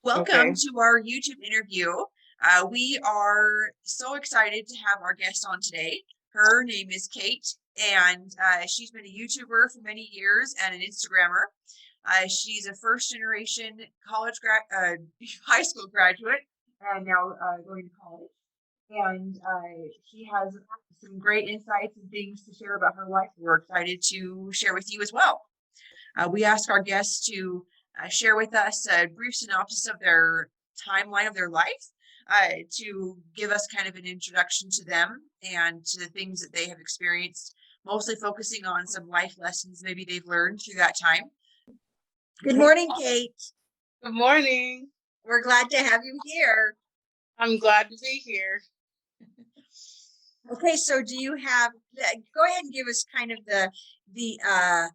Welcome Okay. to our YouTube interview. We are so excited to have our guest on today. Her name is Cate, and she's been a YouTuber for many years and an Instagrammer. She's a first generation high school graduate, and now going to college. And she has some great insights and things to share about her life. We're excited to share with you as well. We ask our guests to share with us a brief synopsis of their timeline of their life, to give us kind of an introduction to them and to the things that they have experienced, mostly focusing on some life lessons maybe they've learned through that time. Good morning, Cate. Good morning. We're glad to have you here. I'm glad to be here. Okay, so do you have, go ahead and give us kind of the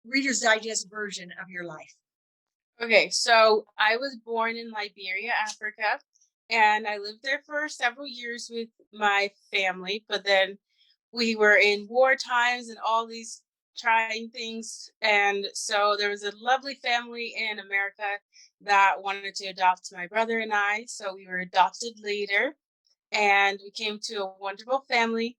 Reader's Digest version of your life. Okay, so I was born in Liberia, Africa, and I lived there for several years with my family, but then we were in war times and all these trying things. And so there was a lovely family in America that wanted to adopt my brother and I. So we were adopted later and we came to a wonderful family.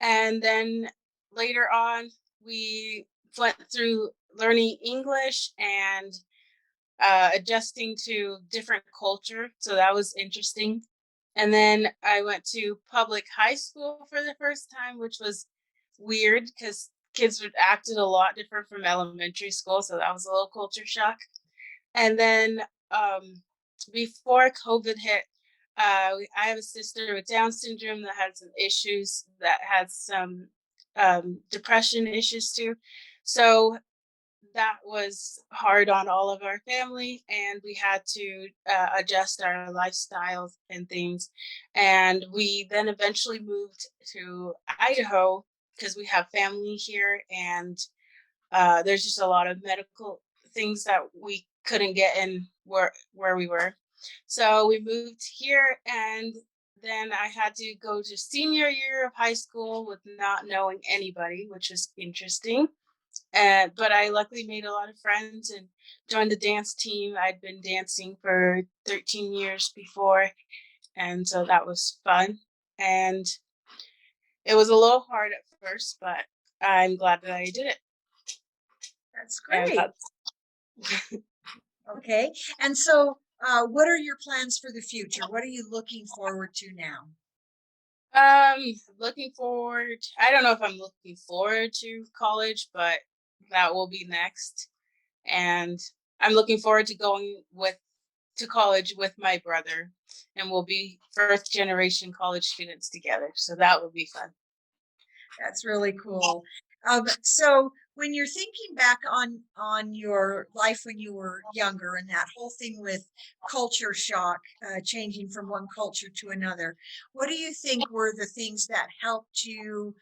And then later on, we went through learning English and adjusting to different culture. So that was interesting. And then I went to public high school for the first time, which was weird because kids would acted a lot different from elementary school. So that was a little culture shock. And then before COVID hit, I have a sister with Down syndrome that had some issues, that had some depression issues too. So that was hard on all of our family, and we had to adjust our lifestyles and things. And we then eventually moved to Idaho because we have family here, and there's just a lot of medical things that we couldn't get in where we were. So we moved here, and then I had to go to senior year of high school with not knowing anybody, which was interesting. And but I luckily made a lot of friends and joined the dance team. I'd been dancing for 13 years before, and so that was fun. And it was a little hard at first, but I'm glad that I did it. That's And great. that's Okay. And so, what are your plans for the future? What are you looking forward to now? looking forward. I don't know if I'm looking forward to college, but that will be next. And I'm looking forward to going with to college with my brother, and we'll be first generation college students together. So that will be fun. That's really cool. So when you're thinking back on your life when you were younger and that whole thing with culture shock, changing from one culture to another, what do you think were the things that helped you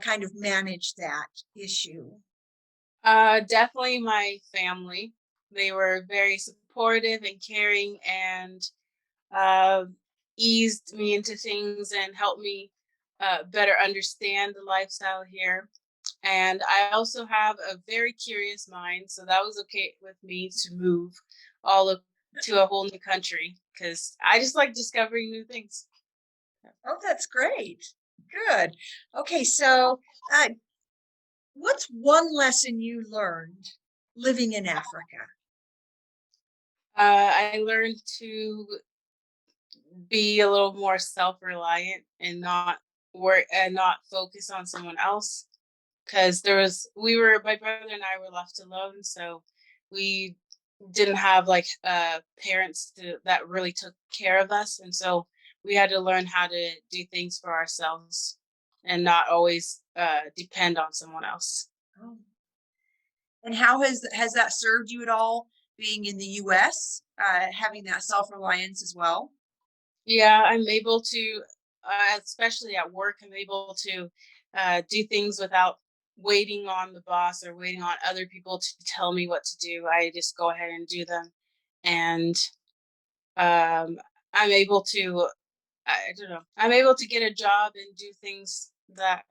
kind of manage that issue? Definitely my family. They were very supportive and caring, and uh, eased me into things and helped me better understand the lifestyle here. And I also have a very curious mind, so that was okay with me to move all of to a whole new country because I just like discovering new things. Oh, that's great. Good. Okay, so uh, what's one lesson you learned living in Africa? I learned to be a little more self-reliant and not work and not focus on someone else, because there was we were my brother and I were left alone, so we didn't have like parents that really took care of us, and so we had to learn how to do things for ourselves and not always depend on someone else. Oh. And how has that served you at all being in the US, having that self-reliance as well? Yeah, I'm able to, especially at work, I'm able to do things without waiting on the boss or waiting on other people to tell me what to do. I just go ahead and do them. And um, I'm able to, I don't know, I'm able to get a job and do things that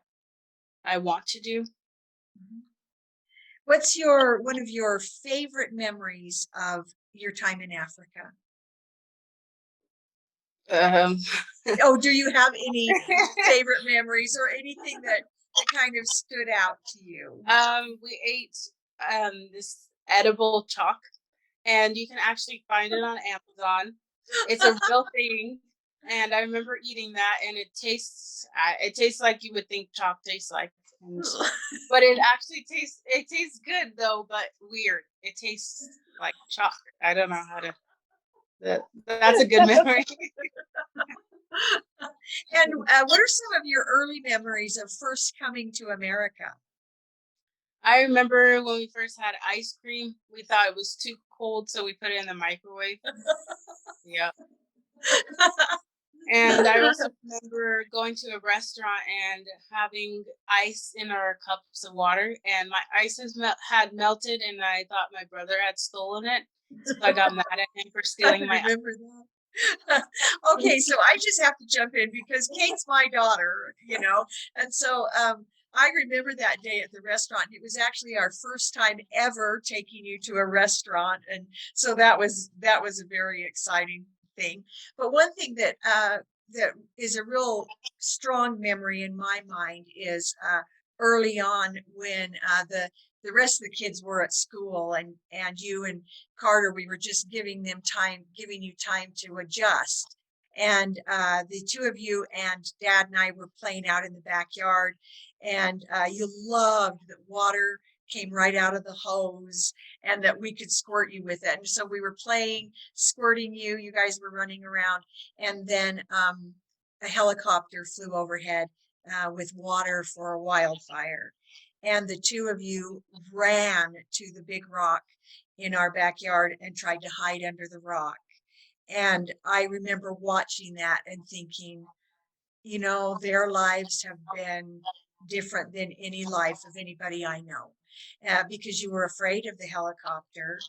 I want to do. Mhm. What's your one of your favorite memories of your time in Africa? Um, Oh, do you have any favorite memories or anything that kind of stood out to you? we ate this edible chalk, and you can actually find it on Amazon. It's a real thing, and I remember eating that, and it tastes like you would think chalk tastes like, and but it tastes good though, but weird. It tastes like chalk. I don't know how to. That's a good memory. And what are some of your early memories of first coming to America? I remember when we first had ice cream, we thought it was too cold, so we put it in the microwave. Yeah. And I also remember going to a restaurant and having ice in our cups of water, and my had melted, and I thought my brother had stolen it. So I got mad at him for I stealing my ice. remember that. Okay, so I just have to jump in because Kate's my daughter, and so I remember that day at the restaurant. It was actually our first time ever taking you to a restaurant, and so that was a very exciting thing. But one thing that is a real strong memory in my mind is early on when the rest of the kids were at school, and you and Carter, we were just giving you time to adjust. And the two of you and Dad and I were playing out in the backyard, and you loved that water came right out of the hose and that we could squirt you with it. And so we were playing, squirting you. You guys were running around, and then a helicopter flew overhead with water for a wildfire. And the two of you ran to the big rock in our backyard and tried to hide under the rock. And I remember watching that and thinking, their lives have been different than any life of anybody I know, because you were afraid of the helicopter.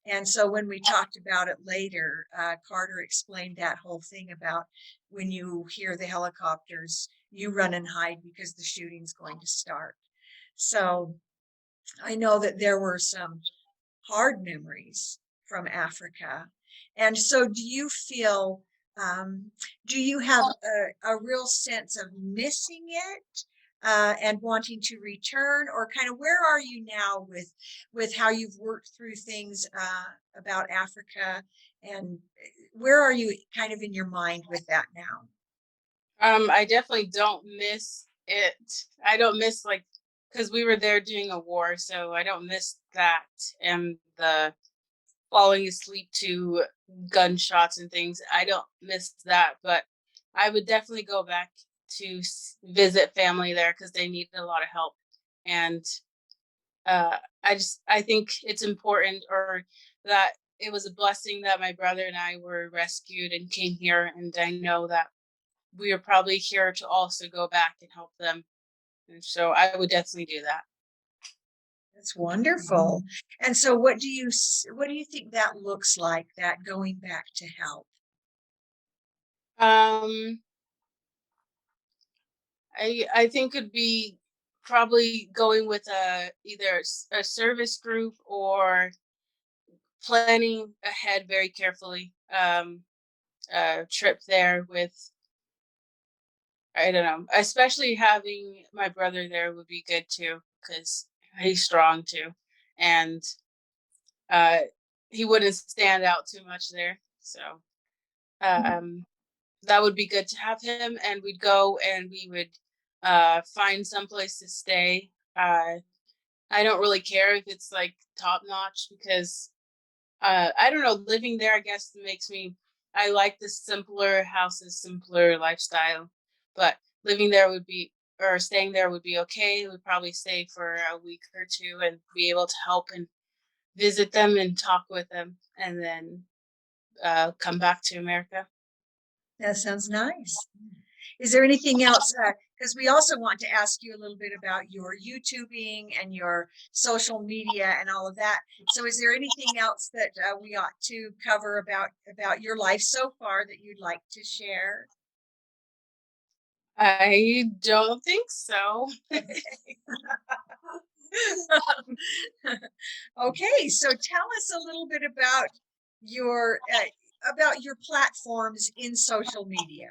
And so when we talked about it later, Carter explained that whole thing about when you hear the helicopters, you run and hide because the shooting's going to start. So I know that there were some hard memories from Africa. And so do you have a real sense of missing it and wanting to return, or kind of where are you now with how you've worked through things about Africa, and where are you kind of in your mind with that now? I definitely don't miss it. I don't miss like because we were there during a war, so I don't miss that and the falling asleep to gunshots and things. I don't miss that, but I would definitely go back to visit family there because they needed a lot of help. And I think it's important, or that it was a blessing that my brother and I were rescued and came here, and I know that we are probably here to also go back and help them. And so I would definitely do that. That's wonderful. And so what do you think that looks like, that going back to help? Um, I think it'd be probably going with a service group or planning ahead very carefully. A trip there with, I don't know, especially having my brother there would be good too because he's strong too, and uh, he wouldn't stand out too much there. So um, that would be good to have him, and we'd go and we would find some place to stay. I don't really care if it's like top notch because I don't know, living there I guess makes me, I like the simpler houses, simpler lifestyle. But living there would be, or staying there would be okay. We'd probably stay for a week or two and be able to help and visit them and talk with them, and then come back to America. That sounds nice. Is there anything else? Because we also want to ask you a little bit about your YouTubing and your social media and all of that. So, is there anything else that we ought to cover about your life so far that you'd like to share? I don't think so. Okay, so tell us a little bit about your about your platforms in social media?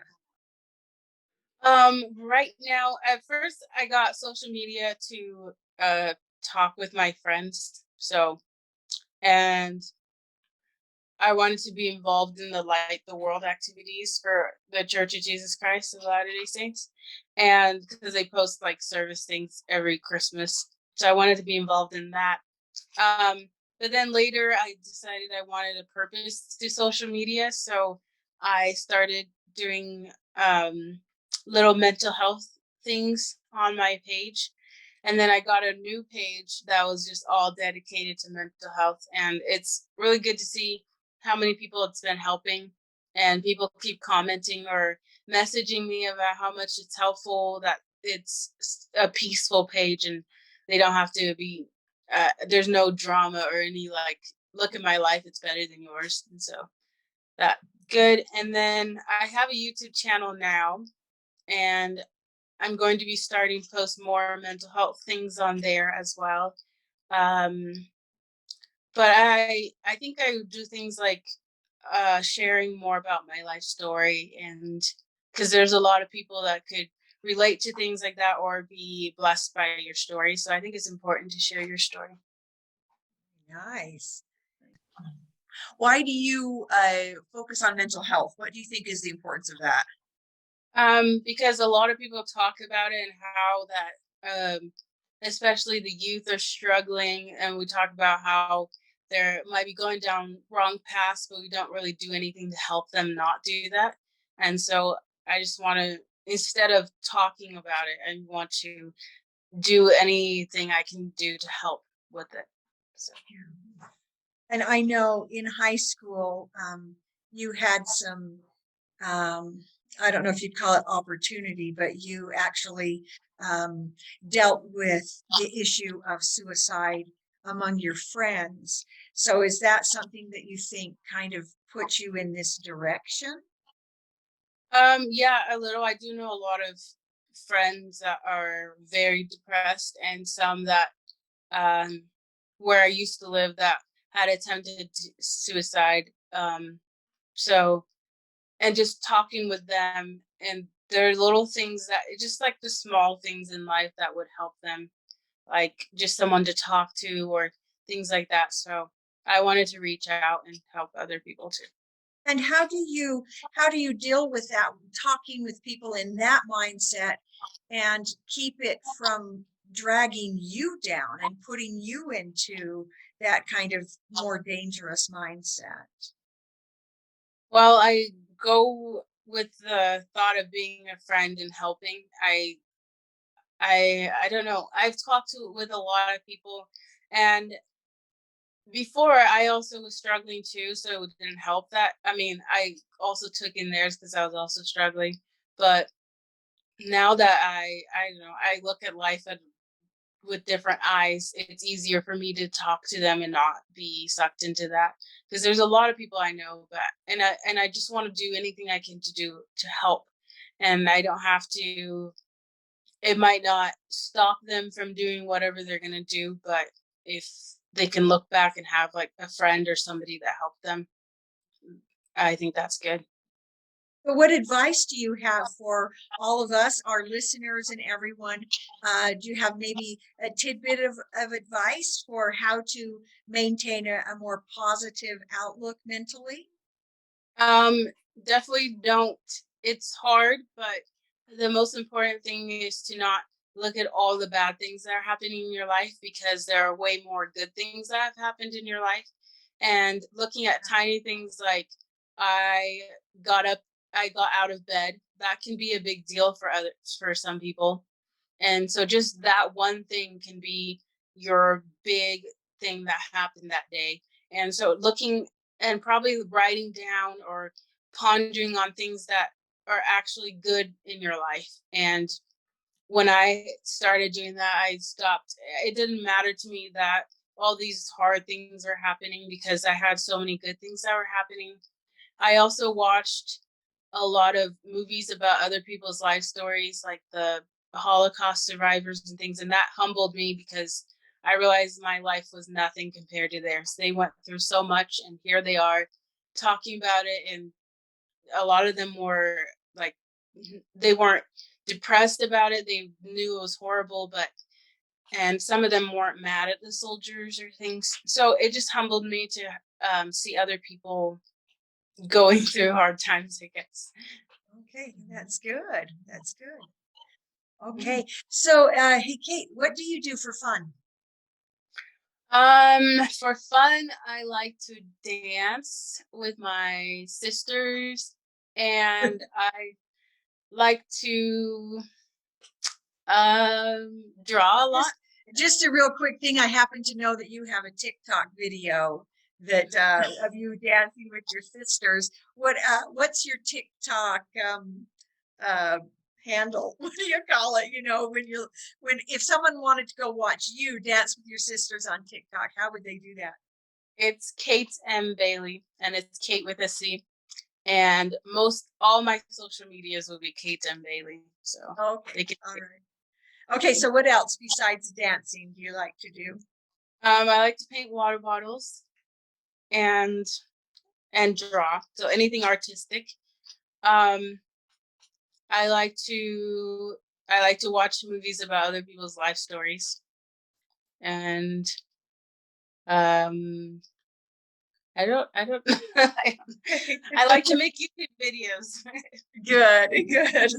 Right now, at first I got social media to talk with my friends. And I wanted to be involved in the Light the World activities for the Church of Jesus Christ of Latter-day Saints. And because they post like service things every Christmas. So I wanted to be involved in that. Um, but then later I decided I wanted a purpose to social media. So I started doing little mental health things on my page. And then I got a new page that was just all dedicated to mental health. And it's really good to see how many people it's been helping. And people keep commenting or messaging me about how much it's helpful, that it's a peaceful page and they don't have to be there's no drama or any like look at my life, it's better than yours. And so that good. And then I have a YouTube channel now, and I'm going to be starting to post more mental health things on there as well. um but I think I would do things like sharing more about my life story, and because there's a lot of people that could relate to things like that or be blessed by your story, so I think it's important to share your story. Nice. Why do you focus on mental health? What do you think is the importance of that? Because a lot of people talk about it and how that, especially the youth are struggling, and we talk about how they might be going down wrong paths, but we don't really do anything to help them not do that. And so I just want to, instead of talking about it, I want to do anything I can do to help with it. So. And I know in high school, you had some, I don't know if you'd call it opportunity, but you actually um, dealt with the issue of suicide among your friends. So is that something that you think kind of put you in this direction? Yeah, a little. I do know a lot of friends that are very depressed, and some that um, where I used to live that had attempted suicide. So, and just talking with them, and there are little things that just like the small things in life that would help them, like just someone to talk to or things like that. So, I wanted to reach out and help other people too. And how do you deal with that, talking with people in that mindset and keep it from dragging you down and putting you into that kind of more dangerous mindset? Well, I go with the thought of being a friend and helping. I don't know. I've talked to with a lot of people, and before I also was struggling too, so it didn't help that. I mean, I also took in theirs because I was also struggling. But now that I don't know, I look at life with different eyes, it's easier for me to talk to them and not be sucked into that. Because there's a lot of people I know that, and I just want to do anything I can to do to help, and I don't have to. It might not stop them from doing whatever they're gonna do, but if they can look back and have like a friend or somebody that helped them, I think that's good. But what advice do you have for all of us, our listeners, and everyone? Do you have maybe a tidbit of advice for how to maintain a more positive outlook mentally? Um, Definitely don't. It's hard, but the most important thing is to not look at all the bad things that are happening in your life, because there are way more good things that have happened in your life. And looking at tiny things like I got up, I got out of bed, that can be a big deal for others, for some people. And so just that one thing can be your big thing that happened that day. And so looking and probably writing down or pondering on things that are actually good in your life. And when I started doing that, I stopped. It didn't matter to me that all these hard things are happening, because I had so many good things that were happening. I also watched a lot of movies about other people's life stories, like the Holocaust survivors and things, and that humbled me because I realized my life was nothing compared to theirs. They went through so much, and here they are. talking about it, and a lot of them were like, they weren't depressed about it. They knew it was horrible, but and some of them weren't mad at the soldiers or things. So it just humbled me to see other people going through hard times, I guess. Okay, that's good. That's good. Okay, Mhm. so hey, Kate, what do you do for fun? For fun, I like to dance with my sisters, and I like to draw a lot. Just, just a real quick thing. I happen to know that you have a TikTok video that of you dancing with your sisters. What's your TikTok uh handle? What do you call it? You know, when if someone wanted to go watch you dance with your sisters on TikTok, how would they do that? It's Kate M. Bailey, and it's Kate with a C. And most all my social medias will be Kate M. Bailey. So Okay, they can. all right. Okay, so what else besides dancing do you like to do? I like to paint water bottles and draw. So anything artistic. Um, I like to watch movies about other people's life stories, and um, I don't I like to make YouTube videos. Good, good.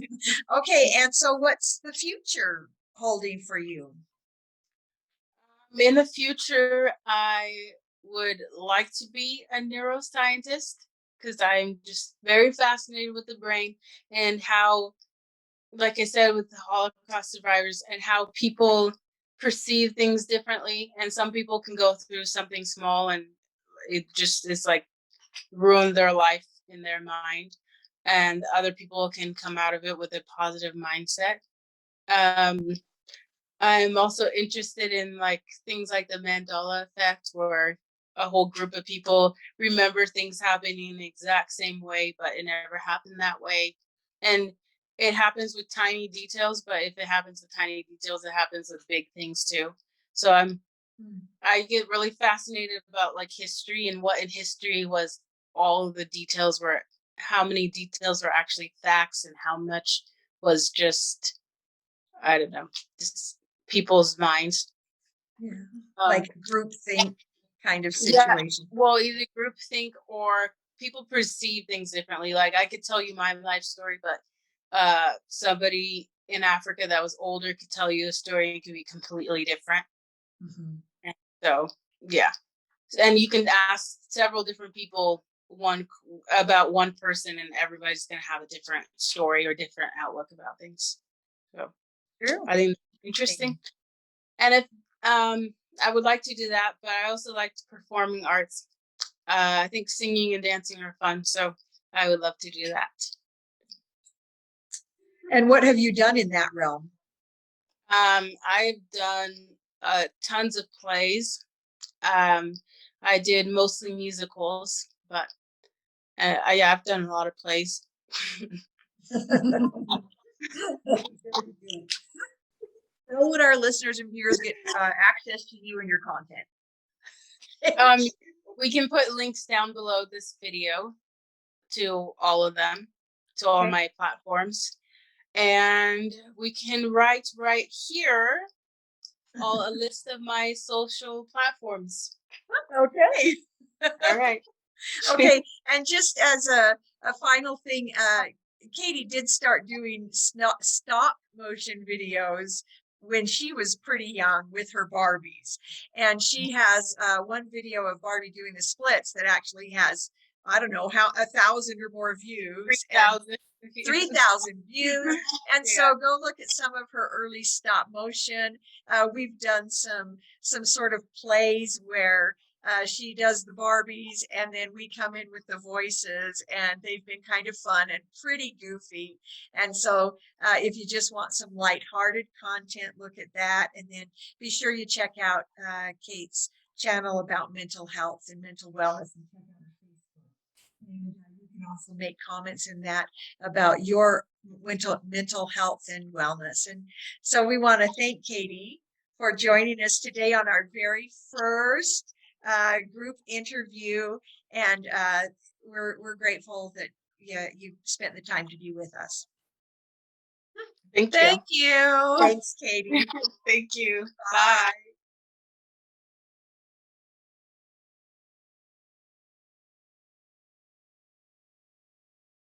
Okay, and so what's the future holding for you? In the future, I would like to be a neuroscientist because I'm just very fascinated with the brain and how, like I said, with the Holocaust survivors and how people perceive things differently. And some people can go through something small and it just is like ruin their life in their mind. And other people can come out of it with a positive mindset. Um, I'm also interested in like things like the Mandela effect, where a whole group of people remember things happening the exact same way, but it never happened that way. And it happens with tiny details, but if it happens with tiny details, it happens with big things too. So Hmm. I get really fascinated about like history and what in history was all of the details were, how many details were actually facts and how much was just, I don't know, just people's minds. Yeah. Um, Like group think kind of yeah, situation. well, either groupthink or people perceive things differently. Like I could tell you my life story, but somebody in Africa that was older could tell you a story and it could be completely different. Mhm. And so yeah, and you can ask several different people one about one person, and everybody's gonna have a different story or different outlook about things. So True. I think interesting. And if I would like to do that, but I also like performing arts. I think singing and dancing are fun, so I would love to do that. And what have you done in that realm? I've done tons of plays. Um, I did mostly musicals, but yeah, I've done a lot of plays. How would our listeners and viewers get access to you and your content? um, we can put links down below this video to all of them, to all Okay. my platforms, and we can write right here all a list of my social platforms. Okay. All right. Okay. And just as a final thing, Katie did start doing stop motion videos when she was pretty young with her Barbies. And she has one video of Barbie doing the splits that actually has, I don't know, how 1,000 or more views. And 3,000. 3,000 views. And Yeah. so go look at some of her early stop motion. We've done some sort of plays where she does the Barbies and then we come in with the voices, and they've been kind of fun and pretty goofy. And so if you just want some lighthearted content, look at that. And then be sure you check out Kate's channel about mental health and mental wellness, and check out her Facebook. And you can also make comments in that about your mental health and wellness. And so we want to thank Katie for joining us today on our very first group interview, and we're grateful that you spent the time to be with us. Thank you. Thank you. Thanks, Katie. Thank you. Bye. Bye.